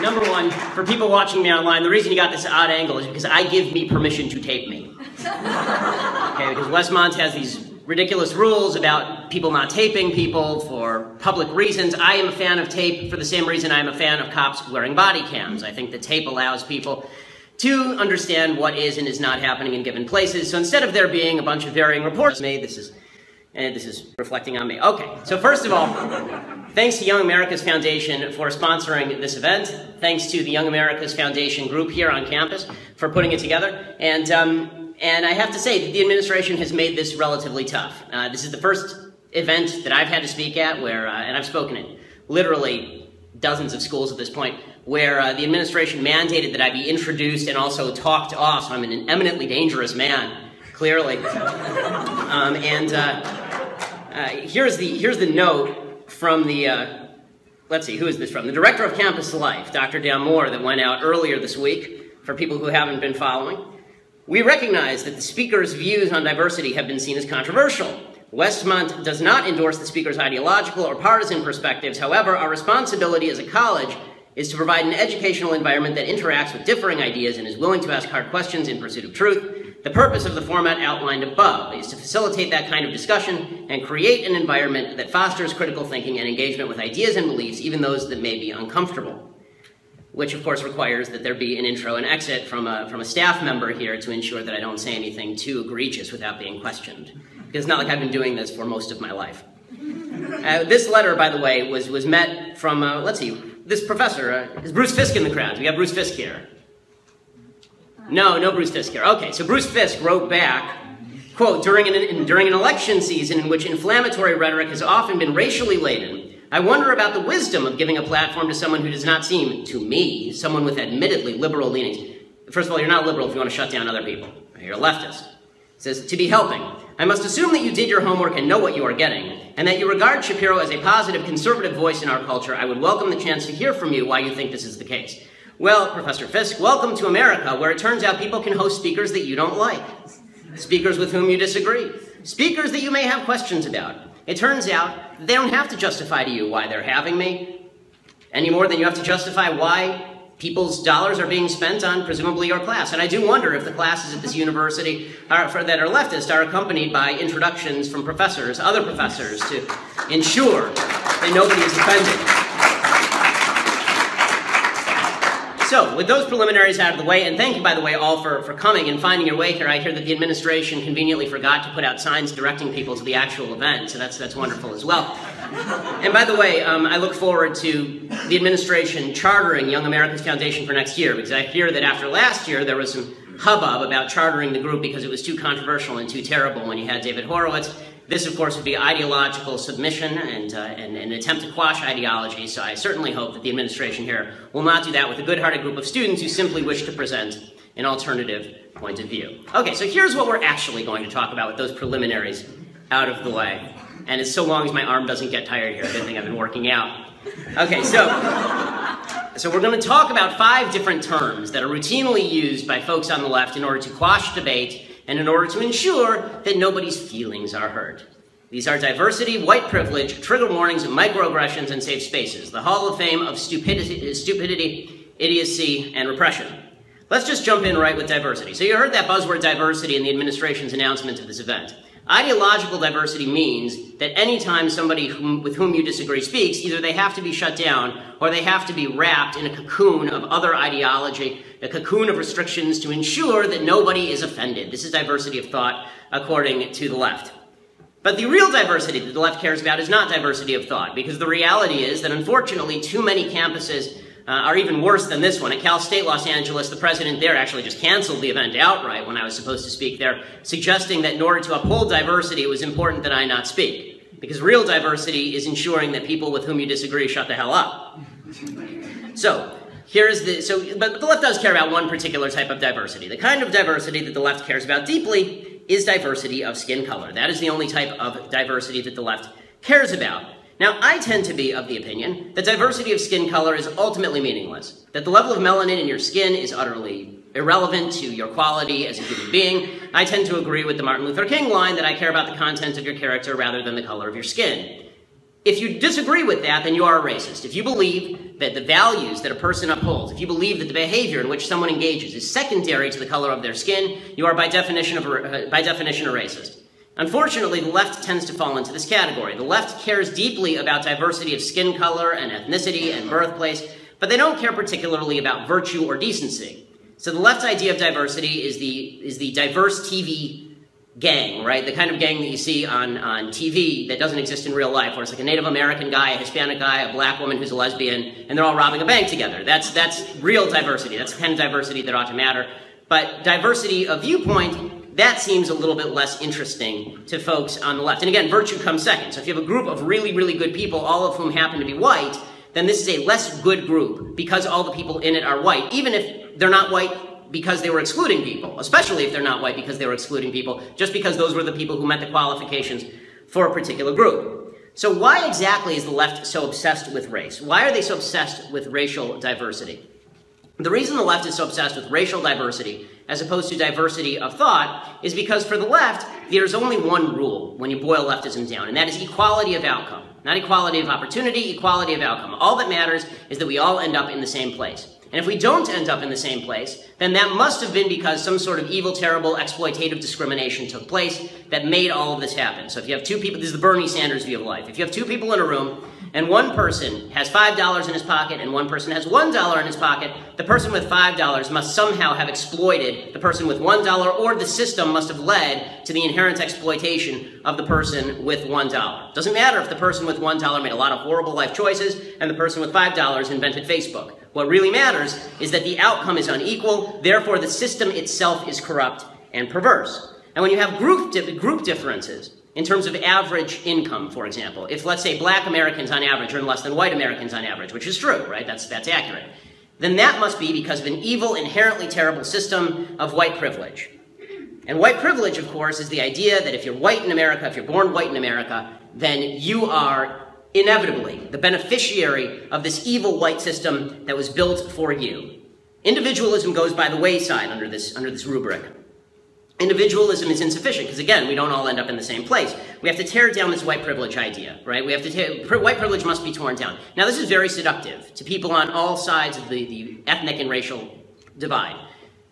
Number one, for people watching me online, the reason you got this odd angle is because I give me permission to tape me. Okay, because Westmont has these ridiculous rules about people not taping people for public reasons. I am a fan of tape for the same reason I am a fan of cops wearing body cams. I think that tape allows people to understand what is and is not happening in given places. So instead of there being a bunch of varying reports made, this is reflecting on me. Okay, so first of all, thanks to Young America's Foundation for sponsoring this event. Thanks to the Young America's Foundation group here on campus for putting it together. And I have to say that the administration has made this relatively tough. This is the first event that I've had to speak at where, and I've spoken at literally dozens of schools at this point, where the administration mandated that I be introduced and also talked off. So I'm an eminently dangerous man, clearly. Here's the note from the, let's see, who is this from? The Director of Campus Life, Dr. Dalmore, that went out earlier this week for people who haven't been following. We recognize that the speaker's views on diversity have been seen as controversial. Westmont does not endorse the speaker's ideological or partisan perspectives. However, our responsibility as a college is to provide an educational environment that interacts with differing ideas and is willing to ask hard questions in pursuit of truth. The purpose of the format outlined above is to facilitate that kind of discussion and create an environment that fosters critical thinking and engagement with ideas and beliefs, even those that may be uncomfortable. Which of course requires that there be an intro and exit from a staff member here to ensure that I don't say anything too egregious without being questioned. Because it's not like I've been doing this for most of my life. This letter, by the way, was met from, let's see, this professor. Is Bruce Fisk in the crowd? Do we have Bruce Fisk here? No Bruce Fisk here. Okay, so Bruce Fisk wrote back, quote, during an election season in which inflammatory rhetoric has often been racially laden, I wonder about the wisdom of giving a platform to someone who does not seem, to me, someone with admittedly liberal leanings. First of all, you're not liberal if you want to shut down other people. You're a leftist. It says, to be helping. I must assume that you did your homework and know what you are getting, and that you regard Shapiro as a positive conservative voice in our culture. I would welcome the chance to hear from you why you think this is the case. Well, Professor Fisk, welcome to America, where it turns out people can host speakers that you don't like. Speakers with whom you disagree. Speakers that you may have questions about. It turns out they don't have to justify to you why they're having me, any more than you have to justify why people's dollars are being spent on presumably your class. And I do wonder if the classes at this university that are leftist are accompanied by introductions from professors, other professors, to ensure that nobody is offended. So, with those preliminaries out of the way, and thank you, by the way, all for coming and finding your way here. I hear that the administration conveniently forgot to put out signs directing people to the actual event, so that's wonderful as well. And by the way, I look forward to the administration chartering Young America's Foundation for next year, because I hear that after last year there was some hubbub about chartering the group because it was too controversial and too terrible when you had David Horowitz. This, of course, would be ideological submission and an attempt to quash ideology, so I certainly hope that the administration here will not do that with a good-hearted group of students who simply wish to present an alternative point of view. Okay, so here's what we're actually going to talk about with those preliminaries out of the way. And it's so long as my arm doesn't get tired here. Good thing I've been working out. Okay, so we're going to talk about 5 different terms that are routinely used by folks on the left in order to quash debate and in order to ensure that nobody's feelings are hurt. These are diversity, white privilege, trigger warnings, microaggressions, and safe spaces, the Hall of Fame of stupidity, idiocy, and repression. Let's just jump in right with diversity. So you heard that buzzword diversity in the administration's announcement of this event. Ideological diversity means that anytime somebody with whom you disagree speaks, either they have to be shut down or they have to be wrapped in a cocoon of other ideology, a cocoon of restrictions to ensure that nobody is offended. This is diversity of thought, according to the left. But the real diversity that the left cares about is not diversity of thought, because the reality is that unfortunately too many campuses are even worse than this one. At Cal State Los Angeles, the president there actually just canceled the event outright when I was supposed to speak there, suggesting that in order to uphold diversity, it was important that I not speak. Because real diversity is ensuring that people with whom you disagree shut the hell up. But the left does care about one particular type of diversity. The kind of diversity that the left cares about deeply is diversity of skin color. That is the only type of diversity that the left cares about. Now, I tend to be of the opinion that diversity of skin color is ultimately meaningless, that the level of melanin in your skin is utterly irrelevant to your quality as a human being. I tend to agree with the Martin Luther King line that I care about the content of your character rather than the color of your skin. If you disagree with that, then you are a racist. If you believe that the values that a person upholds, if you believe that the behavior in which someone engages is secondary to the color of their skin, you are by definition a racist. Unfortunately, the left tends to fall into this category. The left cares deeply about diversity of skin color and ethnicity and birthplace, but they don't care particularly about virtue or decency. So the left's idea of diversity is the diverse TV gang, right? The kind of gang that you see on TV that doesn't exist in real life, where it's like a Native American guy, a Hispanic guy, a black woman who's a lesbian, and they're all robbing a bank together. That's real diversity. That's the kind of diversity that ought to matter. But diversity of viewpoint, that seems a little bit less interesting to folks on the left. And again, virtue comes second. So if you have a group of really, really good people, all of whom happen to be white, then this is a less good group because all the people in it are white, even if they're not white because they were excluding people, especially if they're not white because they were excluding people, just because those were the people who met the qualifications for a particular group. So why exactly is the left so obsessed with race? Why are they so obsessed with racial diversity? The reason the left is so obsessed with racial diversity as opposed to diversity of thought is because for the left, there's only one rule when you boil leftism down, and that is equality of outcome. Not equality of opportunity, equality of outcome. All that matters is that we all end up in the same place. And if we don't end up in the same place, then that must have been because some sort of evil, terrible, exploitative discrimination took place that made all of this happen. So if you have two people, this is the Bernie Sanders view of life. If you have two people in a room, and one person has $5 in his pocket and one person has $1 in his pocket, the person with $5 must somehow have exploited the person with $1, or the system must have led to the inherent exploitation of the person with $1. Doesn't matter if the person with $1 made a lot of horrible life choices and the person with $5 invented Facebook. What really matters is that the outcome is unequal, therefore the system itself is corrupt and perverse. And when you have group differences, in terms of average income, for example, if, let's say, black Americans on average earn less than white Americans on average, which is true, right? That's accurate. Then that must be because of an evil, inherently terrible system of white privilege. And white privilege, of course, is the idea that if you're white in America, if you're born white in America, then you are inevitably the beneficiary of this evil white system that was built for you. Individualism goes by the wayside under this rubric. Individualism is insufficient because, again, we don't all end up in the same place. We have to tear down this white privilege idea, right? White privilege must be torn down. Now, this is very seductive to people on all sides of the ethnic and racial divide.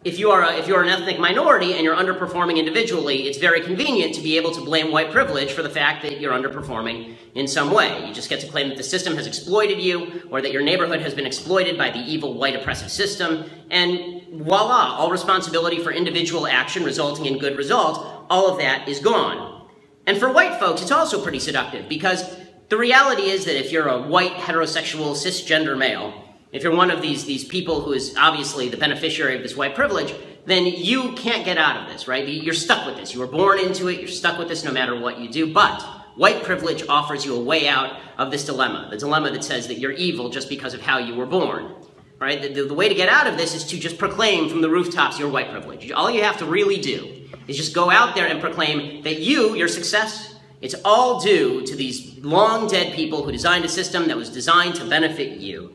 If you are an ethnic minority and you're underperforming individually, it's very convenient to be able to blame white privilege for the fact that you're underperforming in some way. You just get to claim that the system has exploited you, or that your neighborhood has been exploited by the evil white oppressive system, and voila, all responsibility for individual action resulting in good results, all of that is gone. And for white folks, it's also pretty seductive, because the reality is that if you're a white, heterosexual, cisgender male, if you're one of these people who is obviously the beneficiary of this white privilege, then you can't get out of this, right? You're stuck with this. You were born into it. You're stuck with this no matter what you do. But white privilege offers you a way out of this dilemma, the dilemma that says that you're evil just because of how you were born, right? The way to get out of this is to just proclaim from the rooftops your white privilege. All you have to really do is just go out there and proclaim that your success, it's all due to these long dead people who designed a system that was designed to benefit you.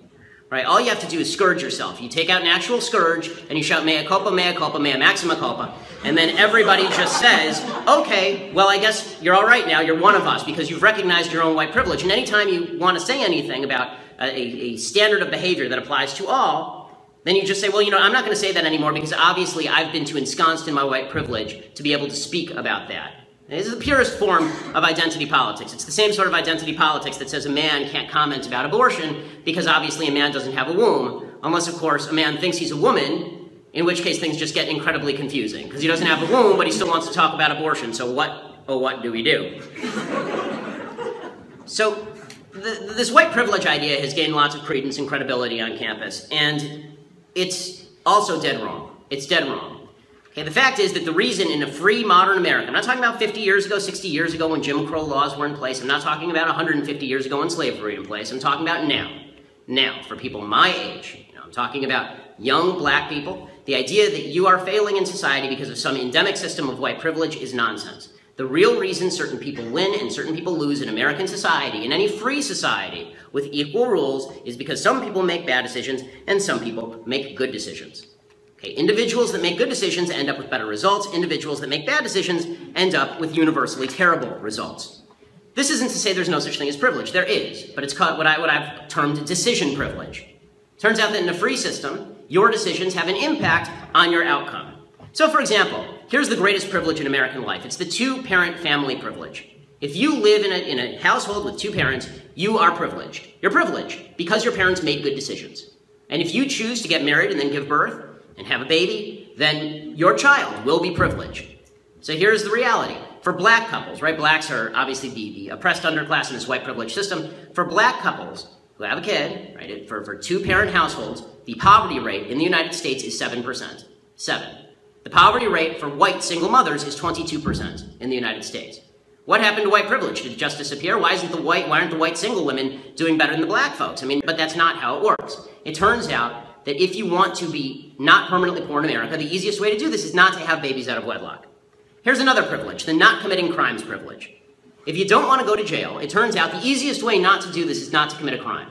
Right? All you have to do is scourge yourself. You take out an actual scourge and you shout mea culpa, mea maxima culpa, and then everybody just says, okay, well, I guess you're all right now, you're one of us, because you've recognized your own white privilege. And anytime you want to say anything about a standard of behavior that applies to all, then you just say, well, I'm not going to say that anymore because obviously I've been too ensconced in my white privilege to be able to speak about that. This is the purest form of identity politics. It's the same sort of identity politics that says a man can't comment about abortion because obviously a man doesn't have a womb, unless, of course, a man thinks he's a woman, in which case things just get incredibly confusing because he doesn't have a womb, but he still wants to talk about abortion. So what do we do? So this white privilege idea has gained lots of credence and credibility on campus, and it's also dead wrong. It's dead wrong. Okay, the fact is that the reason in a free modern America, I'm not talking about 50 years ago, 60 years ago when Jim Crow laws were in place, I'm not talking about 150 years ago when slavery was in place, I'm talking about now. Now, for people my age, I'm talking about young black people. The idea that you are failing in society because of some endemic system of white privilege is nonsense. The real reason certain people win and certain people lose in American society, in any free society with equal rules, is because some people make bad decisions and some people make good decisions. Okay, individuals that make good decisions end up with better results. Individuals that make bad decisions end up with universally terrible results. This isn't to say there's no such thing as privilege. There is, but it's called what I've termed decision privilege. Turns out that in a free system, your decisions have an impact on your outcome. So for example, here's the greatest privilege in American life. It's the two-parent family privilege. If you live in a household with two parents, you are privileged. You're privileged because your parents made good decisions. And if you choose to get married and then give birth and have a baby, then your child will be privileged. So here's the reality. For black couples, right? Blacks are obviously the oppressed underclass in this white privilege system. For black couples who have a kid, right? For two-parent households, the poverty rate in the United States is 7%. 7. The poverty rate for white single mothers is 22% in the United States. What happened to white privilege? Did it just disappear? Why aren't the white single women doing better than the black folks? I mean, but that's not how it works. It turns out that if you want to be not permanently poor in America, the easiest way to do this is not to have babies out of wedlock. Here's another privilege, the not committing crimes privilege. If you don't want to go to jail, it turns out the easiest way not to do this is not to commit a crime.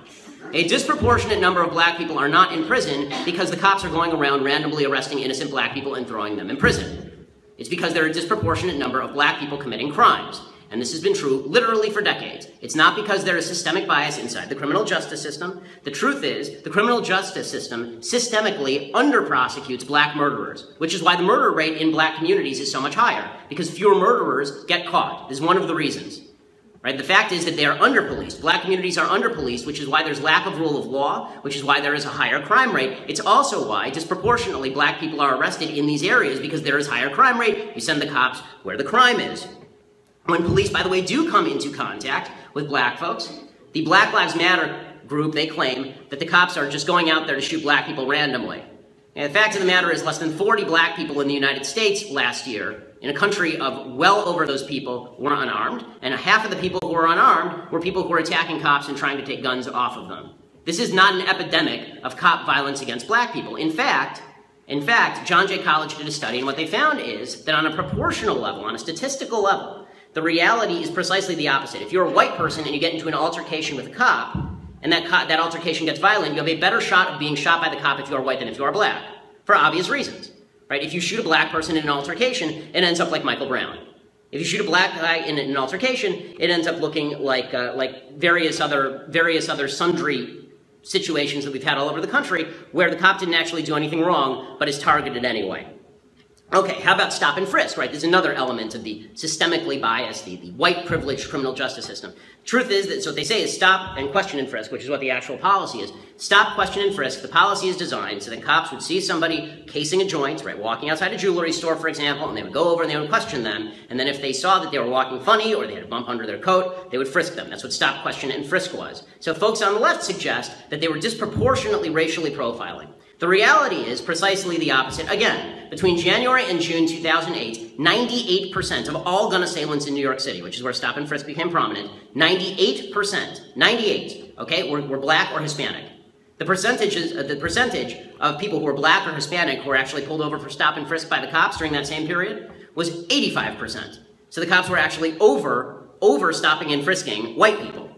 A disproportionate number of black people are not in prison because the cops are going around randomly arresting innocent black people and throwing them in prison. It's because there are a disproportionate number of black people committing crimes. And this has been true literally for decades. It's not because there is systemic bias inside the criminal justice system. The truth is, the criminal justice system systemically under-prosecutes black murderers, which is why the murder rate in black communities is so much higher, because fewer murderers get caught. This is one of the reasons. Right? The fact is that they are under-policed. Black communities are under-policed, which is why there's lack of rule of law, which is why there is a higher crime rate. It's also why, disproportionately, black people are arrested in these areas because there is higher crime rate. You send the cops where the crime is. When police, by the way, do come into contact with black folks, the Black Lives Matter group, they claim that the cops are just going out there to shoot black people randomly. And the fact of the matter is less than 40 black people in the United States last year, in a country of well over those people, were unarmed, and half of the people who were unarmed were people who were attacking cops and trying to take guns off of them. This is not an epidemic of cop violence against black people. In fact, John Jay College did a study, and what they found is that on a proportional level, on a statistical level, the reality is precisely the opposite. If you're a white person and you get into an altercation with a cop, and that altercation gets violent, you have a better shot of being shot by the cop if you are white than if you are black, for obvious reasons. Right? If you shoot a black person in an altercation, it ends up like Michael Brown. If you shoot a black guy in an altercation, it ends up looking like various other sundry situations that we've had all over the country where the cop didn't actually do anything wrong, but is targeted anyway. Okay, how about stop and frisk, right? There's another element of the systemically biased, the white privileged criminal justice system. Truth is that, so what they say is stop and question and frisk, which is what the actual policy is. Stop, question, and frisk. The policy is designed so that cops would see somebody casing a joint, right, walking outside a jewelry store, for example, and they would go over and they would question them, and then if they saw that they were walking funny or they had a bump under their coat, they would frisk them. That's what stop, question, and frisk was. So folks on the left suggest that they were disproportionately racially profiling. The reality is precisely the opposite. Again, between January and June 2008, 98% of all gun assailants in New York City, which is where stop and frisk became prominent, 98%, 98, okay, were black or Hispanic. The percentage of people who were black or Hispanic who were actually pulled over for stop and frisk by the cops during that same period was 85%. So the cops were actually over stopping and frisking white people.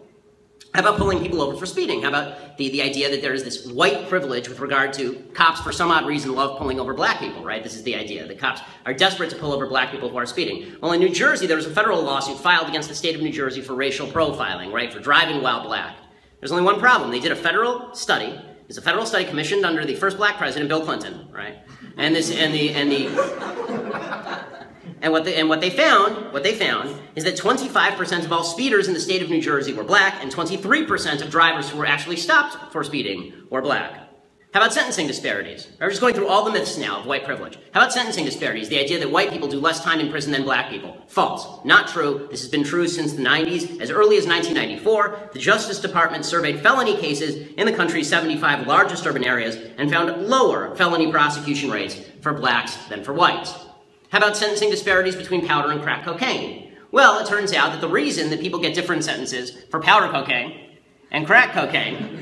How about pulling people over for speeding? How about the idea that there is this white privilege with regard to cops, for some odd reason, love pulling over black people, right? This is the idea. The cops are desperate to pull over black people who are speeding. Well, in New Jersey, there was a federal lawsuit filed against the state of New Jersey for racial profiling, right? For driving while black. There's only one problem. They did a federal study. It's a federal study commissioned under the first black president, Bill Clinton, right? And what they found is that 25% of all speeders in the state of New Jersey were black, and 23% of drivers who were actually stopped for speeding were black. How about sentencing disparities? We're just going through all the myths now of white privilege. How about sentencing disparities? The idea that white people do less time in prison than black people. False. Not true. This has been true since the 90s. As early as 1994, the Justice Department surveyed felony cases in the country's 75 largest urban areas and found lower felony prosecution rates for blacks than for whites. How about sentencing disparities between powder and crack cocaine? Well, it turns out that the reason that people get different sentences for powder cocaine and crack cocaine,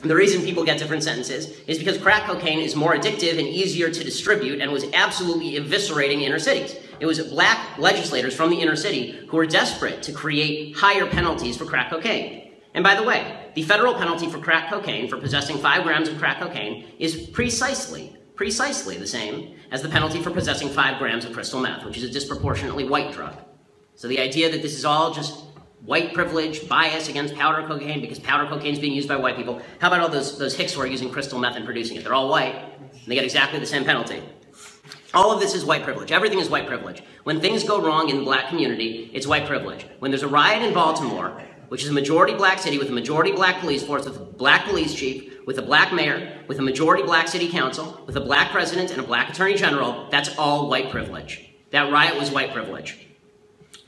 the reason people get different sentences is because crack cocaine is more addictive and easier to distribute and was absolutely eviscerating inner cities. It was black legislators from the inner city who were desperate to create higher penalties for crack cocaine. And by the way, the federal penalty for crack cocaine, for possessing 5 grams of crack cocaine, is precisely the same as the penalty for possessing 5 grams of crystal meth, which is a disproportionately white drug. So the idea that this is all just white privilege, bias against powder cocaine because powder cocaine is being used by white people. How about all those hicks who are using crystal meth and producing it? They're all white, and they get exactly the same penalty. All of this is white privilege. Everything is white privilege. When things go wrong in the black community, it's white privilege. When there's a riot in Baltimore, which is a majority black city with a majority black police force, with a black police chief, with a black mayor, with a majority black city council, with a black president and a black attorney general, that's all white privilege. That riot was white privilege.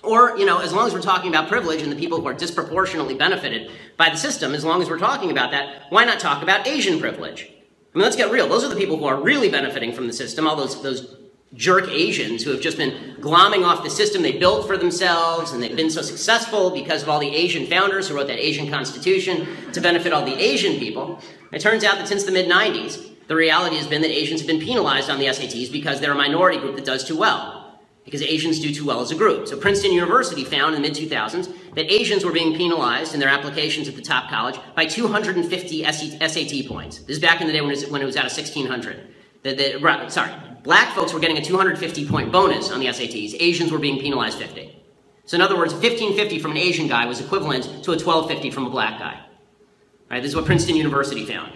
Or, you know, as long as we're talking about privilege and the people who are disproportionately benefited by the system, as long as we're talking about that, why not talk about Asian privilege? I mean, let's get real. Those are the people who are really benefiting from the system, all those jerk Asians who have just been glomming off the system they built for themselves, and they've been so successful because of all the Asian founders who wrote that Asian Constitution to benefit all the Asian people. It turns out that since the mid-90s, the reality has been that Asians have been penalized on the SATs because they're a minority group that does too well, because Asians do too well as a group. So Princeton University found in the mid-2000s that Asians were being penalized in their applications at the top college by 250 SAT points. This is back in the day when it was out of 1,600. Black folks were getting a 250-point bonus on the SATs. Asians were being penalized 50. So in other words, 1550 from an Asian guy was equivalent to a 1250 from a black guy. Right, this is what Princeton University found.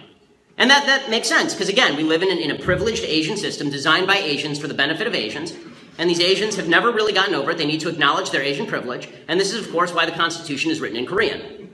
And that makes sense, because again, we live in a privileged Asian system designed by Asians for the benefit of Asians, and these Asians have never really gotten over it. They need to acknowledge their Asian privilege, and this is, of course, why the Constitution is written in Korean.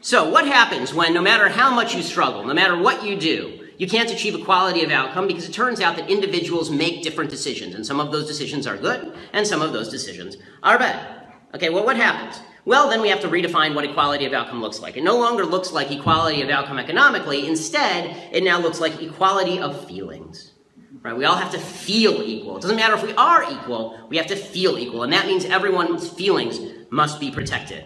So what happens when, no matter how much you struggle, no matter what you do, you can't achieve equality of outcome? Because it turns out that individuals make different decisions, and some of those decisions are good, and some of those decisions are bad. Okay, well, what happens? Well, then we have to redefine what equality of outcome looks like. It no longer looks like equality of outcome economically. Instead, it now looks like equality of feelings. Right? We all have to feel equal. It doesn't matter if we are equal, we have to feel equal, and that means everyone's feelings must be protected.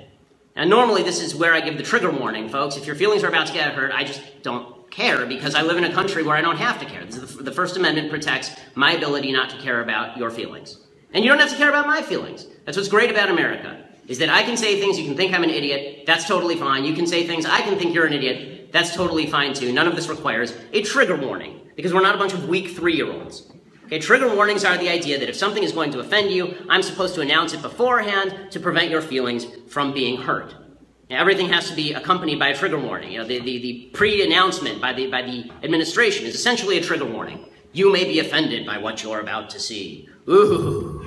And normally this is where I give the trigger warning, folks. If your feelings are about to get hurt, I just don't care, because I live in a country where I don't have to care. The First Amendment protects my ability not to care about your feelings. And you don't have to care about my feelings. That's what's great about America, is that I can say things, you can think I'm an idiot, that's totally fine. You can say things, I can think you're an idiot, that's totally fine too. None of this requires a trigger warning, because we're not a bunch of weak 3-year-olds. Okay, trigger warnings are the idea that if something is going to offend you, I'm supposed to announce it beforehand to prevent your feelings from being hurt. Now, everything has to be accompanied by a trigger warning. You know, the pre-announcement by the administration is essentially a trigger warning. You may be offended by what you're about to see. Ooh.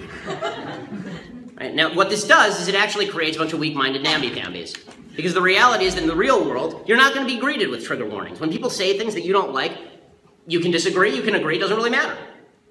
Right? Now, what this does is it actually creates a bunch of weak-minded namby-pambies. Because the reality is that in the real world, you're not going to be greeted with trigger warnings. When people say things that you don't like, you can disagree, you can agree, it doesn't really matter.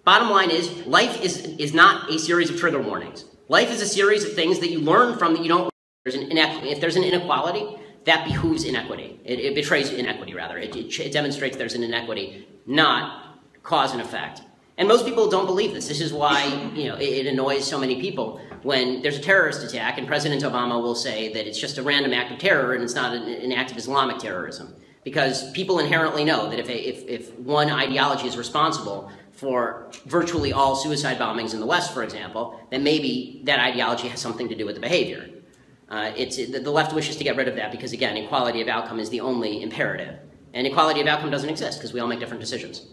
Bottom line is, life is not a series of trigger warnings. Life is a series of things that you learn from that you don't. If there's an inequality, that behooves inequity. It betrays inequity, rather. It demonstrates there's an inequity, not cause and effect. And most people don't believe this. This is why, you know, it annoys so many people when there's a terrorist attack and President Obama will say that it's just a random act of terror and it's not an act of Islamic terrorism. Because people inherently know that if one ideology is responsible for virtually all suicide bombings in the West, for example, then maybe that ideology has something to do with the behavior. The left wishes to get rid of that because, again, equality of outcome is the only imperative. And equality of outcome doesn't exist because we all make different decisions.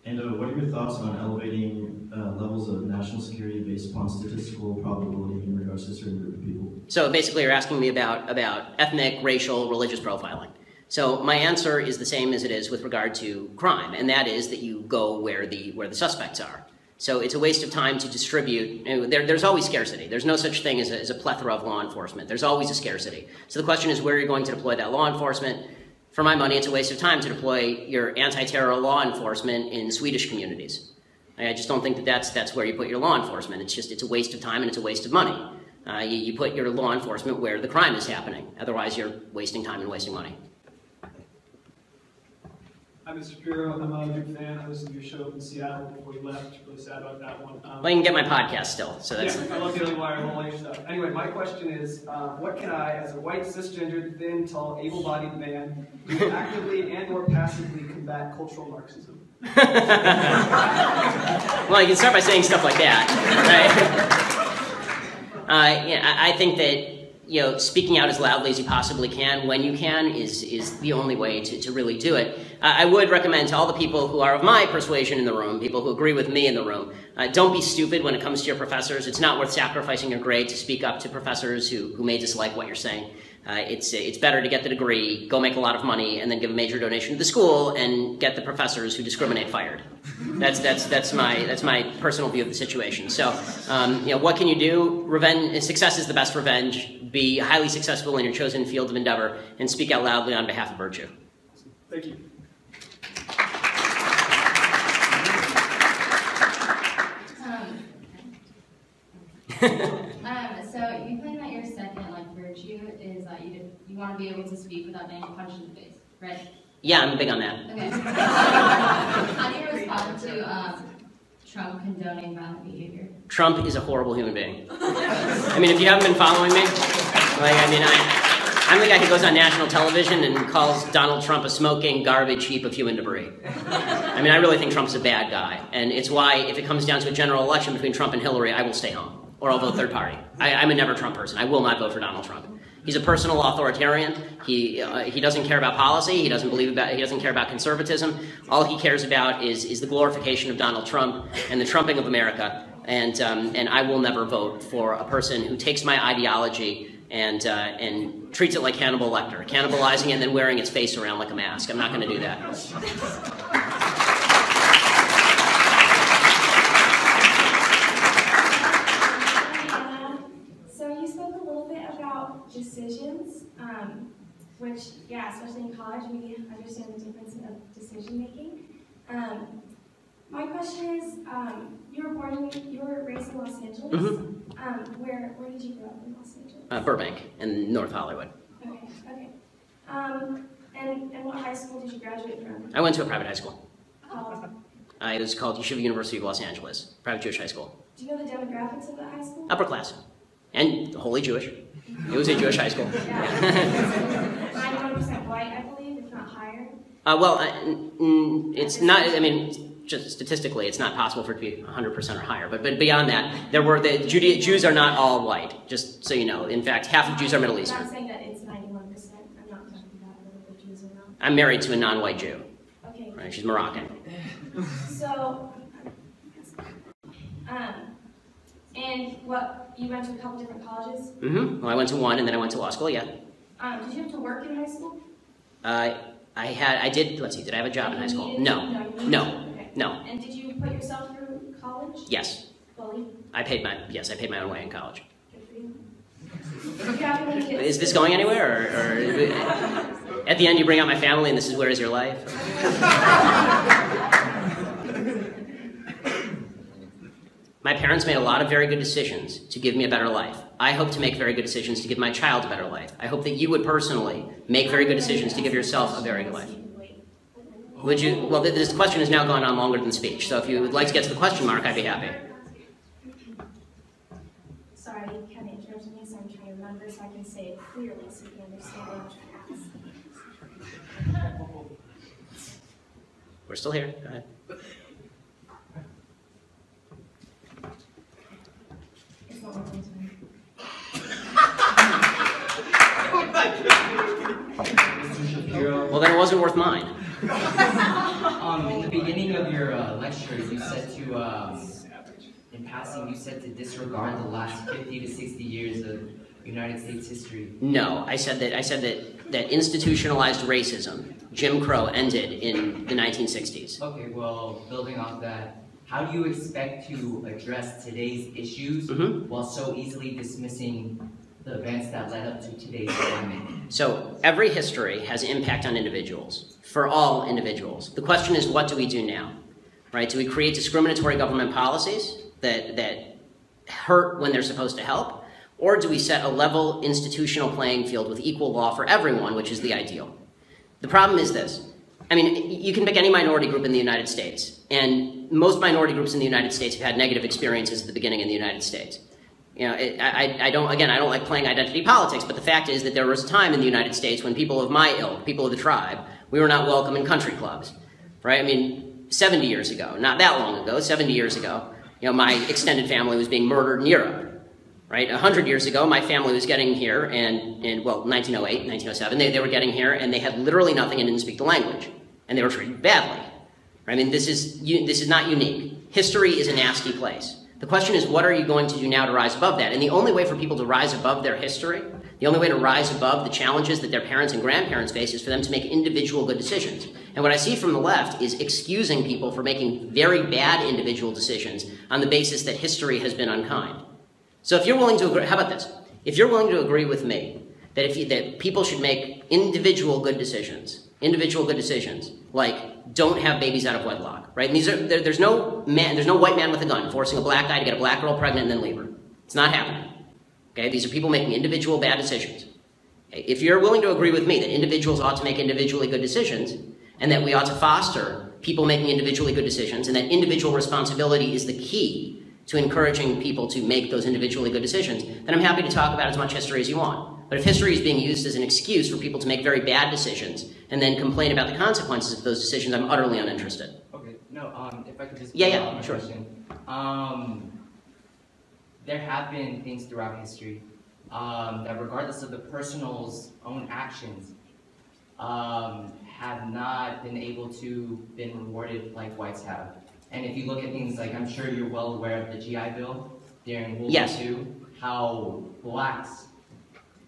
And what are your thoughts on elevating levels of national security based upon statistical probability in regards to a certain group of people? So basically you're asking me about ethnic, racial, religious profiling. So my answer is the same as it is with regard to crime, and that is that you go where the suspects are. So it's a waste of time to distribute. There's always scarcity. There's no such thing as a plethora of law enforcement. There's always a scarcity. So the question is where you're going to deploy that law enforcement. For my money, it's a waste of time to deploy your anti-terror law enforcement in Swedish communities. I just don't think that that's where you put your law enforcement. It's a waste of time and it's a waste of money. You put your law enforcement where the crime is happening. Otherwise, you're wasting time and wasting money. I'm Mr. Shapiro. I'm a big fan. I listened to your show up in Seattle before you left. Really sad about that one. Well, you can get my podcast still. So that's. Yeah, I love Daily Wire and all your stuff. Anyway, my question is, what can I, as a white, cisgendered, thin, tall, able-bodied man, do actively and/or passively combat cultural Marxism? Well, you can start by saying stuff like that, right? Yeah, I think that speaking out as loudly as you possibly can when you can is the only way to really do it. I would recommend to all the people who are of my persuasion in the room, people who agree with me in the room, don't be stupid when it comes to your professors. It's not worth sacrificing your grade to speak up to professors who may dislike what you're saying. It's better to get the degree, go make a lot of money, and then give a major donation to the school and get the professors who discriminate fired. That's my personal view of the situation. So, what can you do? Revenge, success is the best revenge. Be highly successful in your chosen field of endeavor and speak out loudly on behalf of virtue. Thank you. So you claim that your second virtue is that you want to be able to speak without getting punched in the face, right? Yeah, I'm big on that. Okay. How do you respond to Trump condoning violent behavior? Trump is a horrible human being. I mean, if you haven't been following me, I'm the guy who goes on national television and calls Donald Trump a smoking garbage heap of human debris. I mean, I really think Trump's a bad guy, and it's why if it comes down to a general election between Trump and Hillary, I will stay home, or I'll vote third party. I'm a never Trump person. I will not vote for Donald Trump. He's a personal authoritarian. He doesn't care about policy. He doesn't care about conservatism. All he cares about is the glorification of Donald Trump and the trumping of America. And I will never vote for a person who takes my ideology and treats it like Hannibal Lecter, cannibalizing it and then wearing its face around like a mask. I'm not going to do that. Decisions, which, especially in college, we understand the difference of decision making. My question is, you were raised in Los Angeles. Mm-hmm. Where did you grow up in Los Angeles? Burbank in North Hollywood. Okay. And what high school did you graduate from? I went to a private high school. Called? It was called Yeshiva University of Los Angeles, private Jewish high school. Do you know the demographics of that high school? Upper class. And wholly Jewish. It was a Jewish high school. 91% white, I believe, if not higher. It's not, I mean, just statistically, it's not possible for it to be 100% or higher. But beyond that, Jews are not all white, just so you know. In fact, half of Jews are Middle Eastern. I'm not saying that it's 91%. I'm not talking about whether the Jews or not. I'm married to a non-white Jew. Okay. Right, she's Moroccan. So, and you went to a couple different colleges? Mm-hmm. Well, I went to one, and then I went to law school, yeah. Did you have to work in high school? Did I have a job in high school? No. Okay. No. And did you put yourself through college? Yes. Fully? I paid my own way in college. Good for you. Do you have any kids? Is this going anywhere, or at the end you bring out my family and this is where is your life? My parents made a lot of very good decisions to give me a better life. I hope to make very good decisions to give my child a better life. I hope that you would personally make very good decisions to give yourself a very good life. Would you? Well, this question has now gone on longer than speech, so if you would like to get to the question mark, I'd be happy. Sorry, you kind of interrupted me, so I'm trying to remember so I can say it clearly so you can understand what I'm trying to ask. We're still here. Go ahead. Well, then it wasn't worth mine. In the beginning of your lecture, you said in passing, you said to disregard the last 50 to 60 years of United States history. No, I said that institutionalized racism, Jim Crow, ended in the 1960s. Okay, well, building off that, how do you expect to address today's issues while so easily dismissing the events that led up to today's climate? So every history has impact on individuals, for all individuals. The question is, what do we do now? Right? Do we create discriminatory government policies that hurt when they're supposed to help? Or do we set a level institutional playing field with equal law for everyone, which is the ideal? The problem is this. I mean, you can pick any minority group in the United States, and most minority groups in the United States have had negative experiences at the beginning in the United States. You know, I don't like playing identity politics, but the fact is that there was a time in the United States when people of my ilk, people of the tribe, we were not welcome in country clubs, right? I mean, 70 years ago, not that long ago, 70 years ago, you know, my extended family was being murdered in Europe, right? 100 years ago, my family was getting here, and in, well, 1908, 1907, they were getting here, and they had literally nothing and didn't speak the language. And they were treated badly. I mean, this is not unique. History is a nasty place. The question is, what are you going to do now to rise above that? And the only way for people to rise above their history, the only way to rise above the challenges that their parents and grandparents face is for them to make individual good decisions. And what I see from the left is excusing people for making very bad individual decisions on the basis that history has been unkind. So if you're willing to agree, how about this? If you're willing to agree with me that that people should make individual good decisions, like don't have babies out of wedlock, right? And these are there's no white man with a gun forcing a black guy to get a black girl pregnant and then leave her. It's not happening. Okay, these are people making individual bad decisions. Okay? If you're willing to agree with me that individuals ought to make individually good decisions, and that we ought to foster people making individually good decisions, and that individual responsibility is the key to encouraging people to make those individually good decisions, then I'm happy to talk about as much history as you want. But if history is being used as an excuse for people to make very bad decisions and then complain about the consequences of those decisions, I'm utterly uninterested. Okay, no, if I could just sure. Question. There have been things throughout history that, regardless of the person's own actions, have not been able to been rewarded like whites have. And if you look at things like, I'm sure you're well aware of the GI Bill during World War II, how blacks,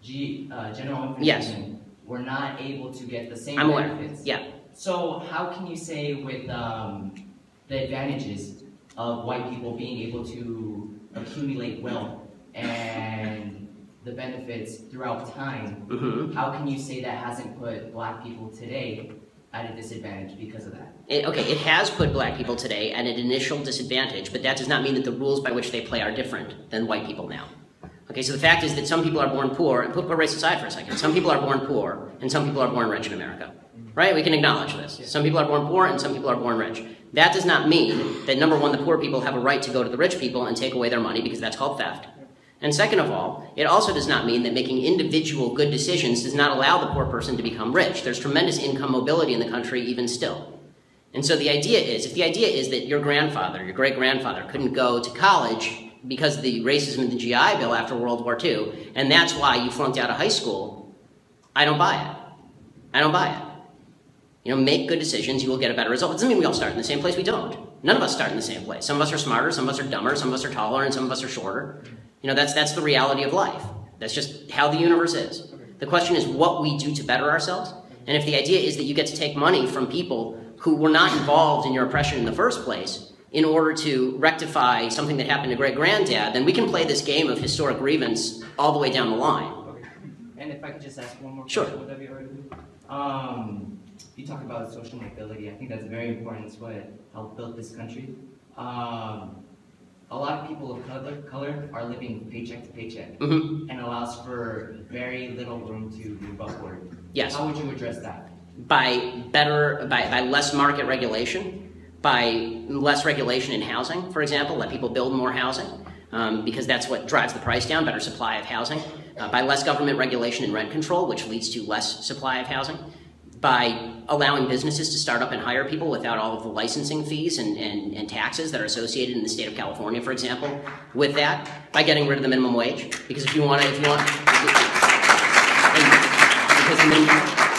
general infantrymen, were not able to get the same benefits. Yeah. So how can you say with the advantages of white people being able to accumulate wealth and the benefits throughout time, how can you say that hasn't put black people today at a disadvantage because of that? It has put black people today at an initial disadvantage, but that does not mean that the rules by which they play are different than white people now. Okay, so the fact is that some people are born poor, and put race aside for a second, some people are born poor, and some people are born rich in America. Right? We can acknowledge this. Some people are born poor, and some people are born rich. That does not mean that, number one, the poor people have a right to go to the rich people and take away their money, because that's called theft. And second of all, it also does not mean that making individual good decisions does not allow the poor person to become rich. There's tremendous income mobility in the country even still. And so the idea is, if the idea is that your grandfather, your great-grandfather, couldn't go to college because of the racism in the GI Bill after World War II, and that's why you flunked out of high school, I don't buy it. I don't buy it. You know, make good decisions, you will get a better result. It doesn't mean we all start in the same place. We don't. None of us start in the same place. Some of us are smarter, some of us are dumber, some of us are taller, and some of us are shorter. You know, that's the reality of life. That's just how the universe is. The question is what we do to better ourselves. And if the idea is that you get to take money from people who were not involved in your oppression in the first place in order to rectify something that happened to great-granddad, then we can play this game of historic grievance all the way down the line. Okay. And if I could just ask one more question, would that be all right with you? You talk about social mobility. I think that's very important. It's what helped build this country. A lot of people of color are living paycheck to paycheck, and allows for very little room to move upward. Yes. How would you address that? By less market regulation, by less regulation in housing, for example, let people build more housing, because that's what drives the price down, better supply of housing. By less government regulation and rent control, which leads to less supply of housing. By allowing businesses to start up and hire people without all of the licensing fees and taxes that are associated in the state of California, for example. With that, by getting rid of the minimum wage, because because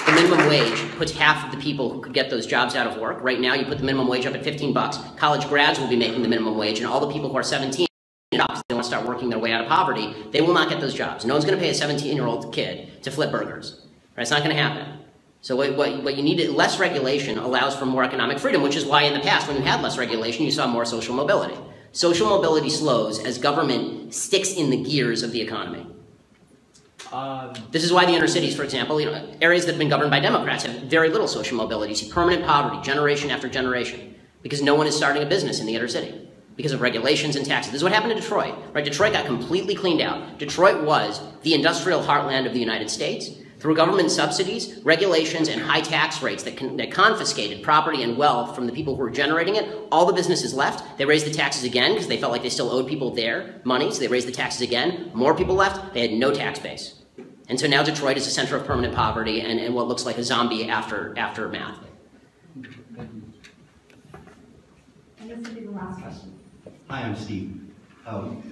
the minimum wage puts half of the people who could get those jobs out of work. Right now, you put the minimum wage up at $15. College grads will be making the minimum wage, and all the people who are 17 they want to start working their way out of poverty, they will not get those jobs. No one's going to pay a 17-year-old kid to flip burgers. Right? It's not going to happen. So what you need, less regulation allows for more economic freedom, which is why in the past, when you had less regulation, you saw more social mobility. Social mobility slows as government sticks in the gears of the economy. This is why the inner cities, for example, areas that have been governed by Democrats have very little social mobility. You see permanent poverty, generation after generation, because no one is starting a business in the inner city because of regulations and taxes. This is what happened to Detroit. Right? Detroit got completely cleaned out. Detroit was the industrial heartland of the United States. Through government subsidies, regulations, and high tax rates that confiscated property and wealth from the people who were generating it, all the businesses left. They raised the taxes again because they felt like they still owed people their money, so they raised the taxes again. More people left. They had no tax base. And so now Detroit is a center of permanent poverty and what looks like a zombie aftermath. And this will be the last question. Hi, I'm Steve.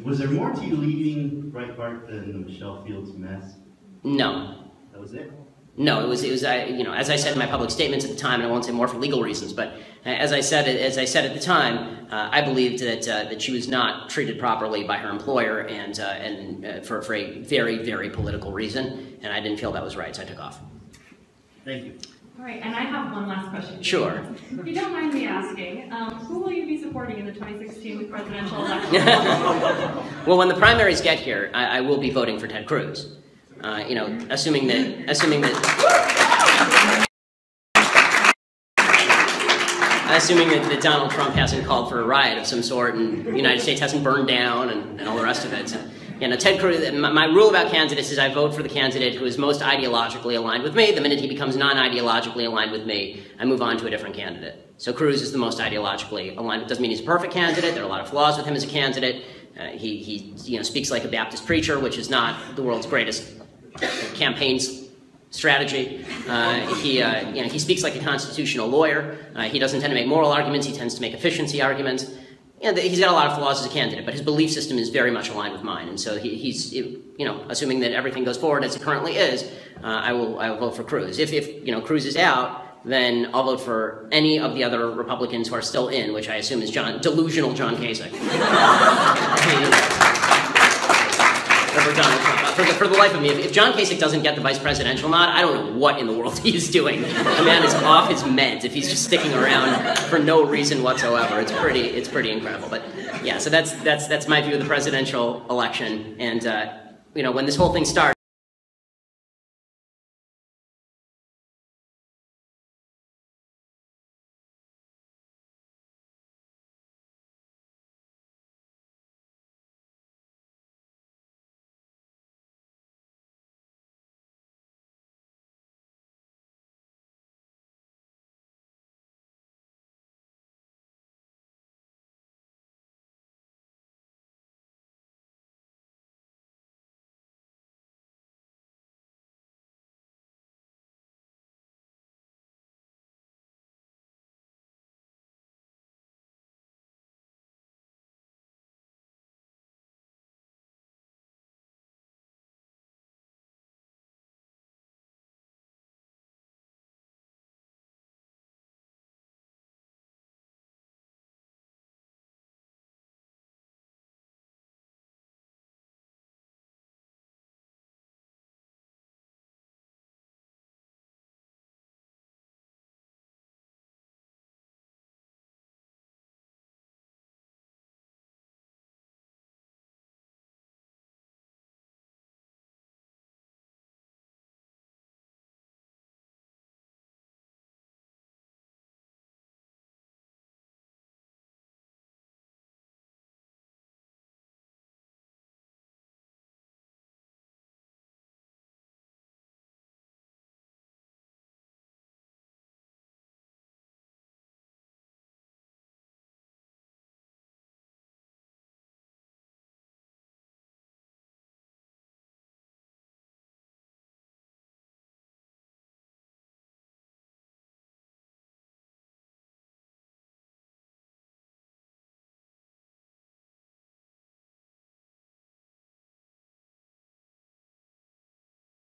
Was there more to you leaving Breitbart than Michelle Fields' mess? No. That was it? No, it was you know, as I said in my public statements at the time, and I won't say more for legal reasons, but as I said at the time, I believed that she was not treated properly by her employer, and for a very, very political reason, and I didn't feel that was right, so I took off. Thank you. All right, and I have one last question. Sure. If you don't mind me asking, who will you be supporting in the 2016 presidential election? Well, when the primaries get here, I will be voting for Ted Cruz. You know, assuming that Donald Trump hasn't called for a riot of some sort and the United States hasn't burned down and all the rest of it. So, you know, Ted Cruz, my rule about candidates is I vote for the candidate who is most ideologically aligned with me. The minute he becomes non-ideologically aligned with me, I move on to a different candidate. So Cruz is the most ideologically aligned. It doesn't mean he's a perfect candidate. There are a lot of flaws with him as a candidate. He you know, speaks like a Baptist preacher, which is not the world's greatest campaign strategy. You know, he speaks like a constitutional lawyer. He doesn't tend to make moral arguments. He tends to make efficiency arguments. You know, he's got a lot of flaws as a candidate, but his belief system is very much aligned with mine. And so he's, you know, assuming that everything goes forward as it currently is, I will vote for Cruz. If you know, Cruz is out, then I'll vote for any of the other Republicans who are still in, which I assume is delusional John Kasich. For Donald Trump. For the life of me, if John Kasich doesn't get the vice presidential nod, I don't know what in the world he's doing. The man is off his meds if he's just sticking around for no reason whatsoever. It's pretty incredible. But yeah, so that's my view of the presidential election. And you know, when this whole thing started.